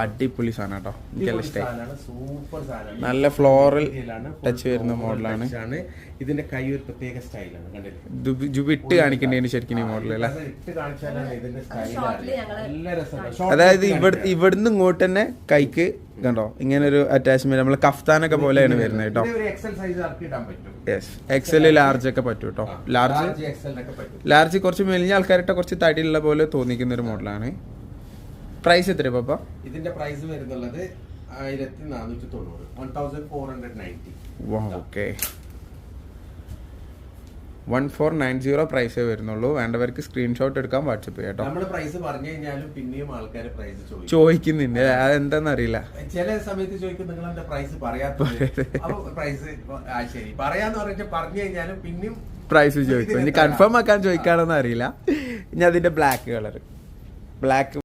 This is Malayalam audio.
അടിപൊളി സാധനം കേട്ടോ, എനിക്കെല്ലാം ഇഷ്ടമായി. സൂപ്പർ സാധനം, നല്ല ഫ്ലോറൽ ടച്ച് വരുന്ന മോഡലാണ്. ഇതിന്റെ കൈ ഒരു പ്രത്യേക സ്റ്റൈലാണ്, കണ്ടില്ലേ? ജുബിട്ട് കാണിക്കേണ്ടതിന് ശരിക്കും ഈ മോഡൽ അല്ലേ? ഇട്ട് കാണിച്ചാലാണ് ഇതിന്റെ സ്റ്റൈലാണ്. നല്ല രസമാണ്. അതായത് ഇവിടുന്ന് ഇങ്ങോട്ട് തന്നെ കൈക്ക് കണ്ടോ ഇങ്ങനെ ഒരു അറ്റാച്ച്മെന്റ്, നമ്മള് കഫ്താനൊക്കെ പോലെയാണ് വരുന്നത് കേട്ടോ. യെസ്, എക്സൽ ലാർജ് ഒക്കെ പറ്റും കേട്ടോ. ലാർജ് കുറച്ച് മെലിഞ്ഞ ആൾക്കാരിട്ട കുറച്ച് തടിയുള്ള പോലെ തോന്നിക്കുന്ന ഒരു മോഡലാണ്. പ്രൈസ് എത്ര പാപ്പ? ഇതിന്റെ പ്രൈസ് വരുന്നുള്ളത് 1490, 1490. ഓക്കെ, 1490 പ്രൈസേ വരുന്നുള്ളൂ. വേണ്ടവർക്ക് സ്ക്രീൻഷോട്ട് എടുക്കാൻ വാട്സപ്പ് ചെയ്യാം കേട്ടോ. നമ്മള് പ്രൈസ് പറഞ്ഞു കഴിഞ്ഞാലും പിന്നെയും ആൾക്കാർ പ്രൈസ് ചോദിക്കുന്നുണ്ട്, അതെന്താന്ന് അറിയില്ല. ചില സമയത്ത് ചോദിക്കും നിങ്ങൾ എന്താ പ്രൈസ് പറയാത്തത്. അപ്പൊ പ്രൈസ് ശരി പറയാന്ന് പറഞ്ഞാൽ പറഞ്ഞു കഴിഞ്ഞാലും പിന്നെയും പ്രൈസ് ചോദിക്കും. ഇനി കൺഫേം ആക്കാൻ ചോദിക്കാണെന്ന് അറിയില്ല. ഇനി അതിന്റെ ബ്ലാക്ക് കളർ, ബ്ലാക്ക്